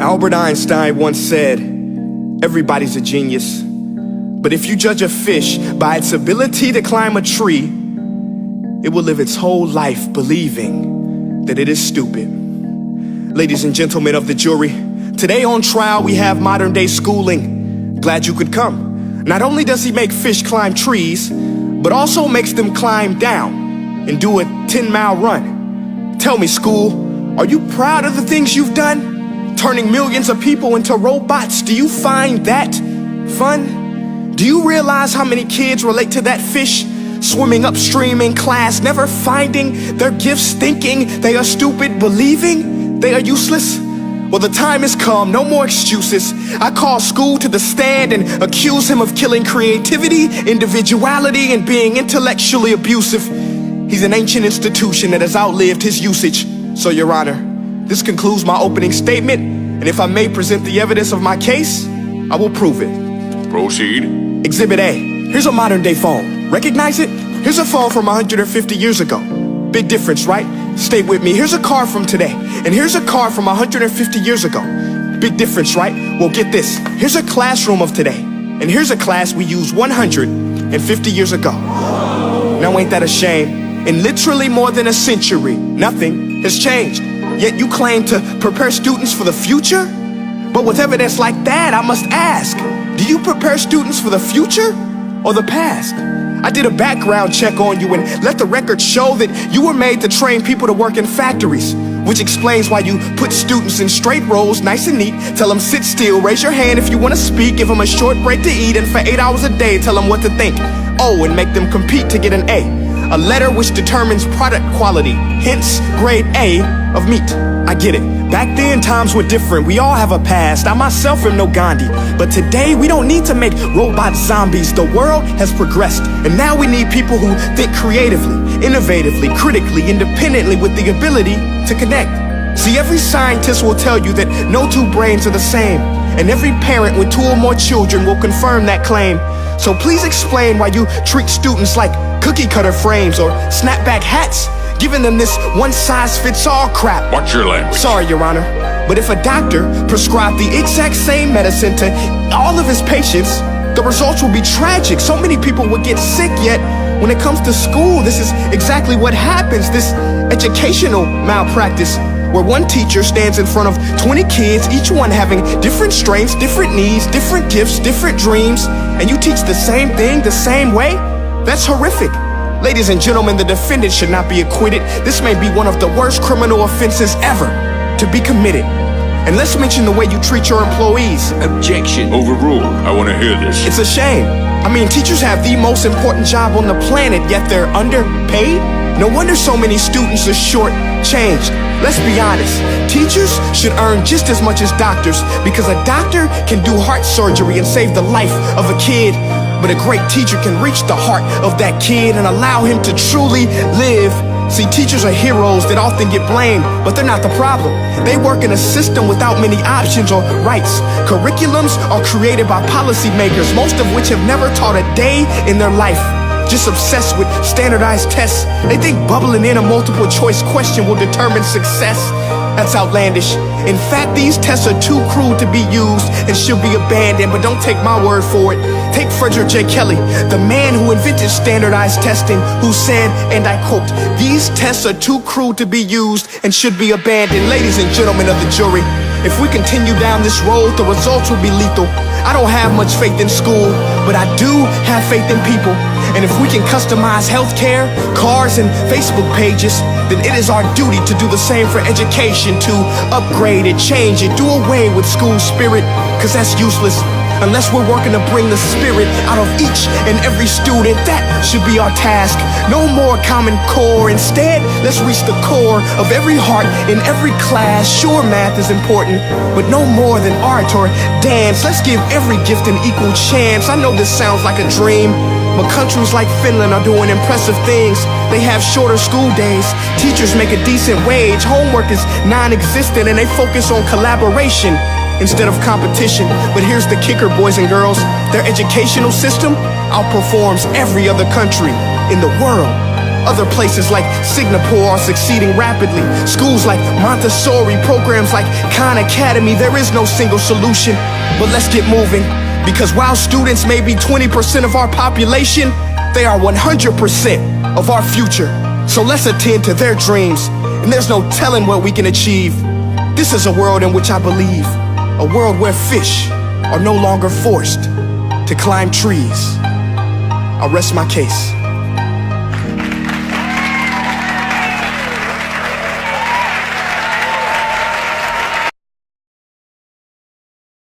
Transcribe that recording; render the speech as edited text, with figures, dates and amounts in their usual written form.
Albert Einstein once said, everybody's a genius, but if you judge a fish by its ability to climb a tree, it will live its whole life believing that it is stupid. Ladies and gentlemen of the jury, today on trial we have modern day schooling. Glad you could come. Not only does he make fish climb trees, but also makes them climb down and do a 10-mile run. Tell me, school, are you proud of the things you've done? Turning millions of people into robots, do you find that fun? Do you realize how many kids relate to that fish swimming upstream in class, never finding their gifts, thinking they are stupid, believing they are useless? Well, the time has come, no more excuses. I call school to the stand and accuse him of killing creativity, individuality, and being intellectually abusive. He's an ancient institution that has outlived his usage. So, Your Honor, this concludes my opening statement, and if I may present the evidence of my case, I will prove it. Proceed. Exhibit A. Here's a modern day phone. Recognize it? Here's a phone from 150 years ago. Big difference, right? Stay with me. Here's a car from today, and here's a car from 150 years ago. Big difference, right? Well, get this. Here's a classroom of today, and here's a class we used 150 years ago. Now, ain't that a shame? In literally more than a century, nothing has changed. Yet you claim to prepare students for the future? But with evidence like that, I must ask, do you prepare students for the future or the past? I did a background check on you and let the record show that you were made to train people to work in factories, which explains why you put students in straight rows, nice and neat, tell them sit still, raise your hand if you want to speak, give them a short break to eat, and for 8 hours a day, tell them what to think. Oh, and make them compete to get an A letter which determines product quality, hence grade A of meat. I get it. Back then, times were different. We all have a past. I myself am no Gandhi. But today, we don't need to make robot zombies. The world has progressed. And now we need people who think creatively, innovatively, critically, independently, with the ability to connect. See, every scientist will tell you that no two brains are the same. And every parent with 2 or more children will confirm that claim. So please explain why you treat students like cookie cutter frames or snapback hats, giving them this one-size-fits-all crap. Watch your language. Sorry, Your Honor, but if a doctor prescribed the exact same medicine to all of his patients, the results will be tragic. So many people would get sick, yet when it comes to school, this is exactly what happens, this educational malpractice, where one teacher stands in front of 20 kids, each one having different strengths, different needs, different gifts, different dreams, and you teach the same thing the same way? That's horrific. Ladies and gentlemen, the defendant should not be acquitted. This may be one of the worst criminal offenses ever to be committed. And let's mention the way you treat your employees. Objection. Overruled. I want to hear this. It's a shame. I mean, teachers have the most important job on the planet, yet they're underpaid? No wonder so many students are short-changed. Let's be honest, teachers should earn just as much as doctors, because a doctor can do heart surgery and save the life of a kid, but a great teacher can reach the heart of that kid and allow him to truly live. See, teachers are heroes that often get blamed, but they're not the problem. They work in a system without many options or rights. Curriculums are created by policymakers, most of which have never taught a day in their life. Just obsessed with standardized tests. They think bubbling in a multiple choice question will determine success. That's outlandish. In fact, these tests are too cruel to be used and should be abandoned, but don't take my word for it. Take Frederick J. Kelly, the man who invented standardized testing, who said, and I quote, "These tests are too cruel to be used and should be abandoned." Ladies and gentlemen of the jury, if we continue down this road, the results will be lethal. I don't have much faith in school, but I do have faith in people. And if we can customize healthcare, cars, and Facebook pages, then it is our duty to do the same for education, to upgrade it, change it, do away with school spirit, because that's useless. Unless we're working to bring the spirit out of each and every student, that should be our task. No more Common Core. Instead, let's reach the core of every heart in every class. Sure, math is important, but no more than art or dance. Let's give every gift an equal chance. I know this sounds like a dream, but countries like Finland are doing impressive things. They have shorter school days, teachers make a decent wage, homework is non-existent, and they focus on collaboration instead of competition. But here's the kicker, boys and girls. Their educational system outperforms every other country in the world. Other places like Singapore are succeeding rapidly. Schools like Montessori, programs like Khan Academy, there is no single solution. But let's get moving, because while students may be 20% of our population, they are 100% of our future. So let's attend to their dreams, and there's no telling what we can achieve. This is a world in which I believe, a world where fish are no longer forced to climb trees. I'll rest my case.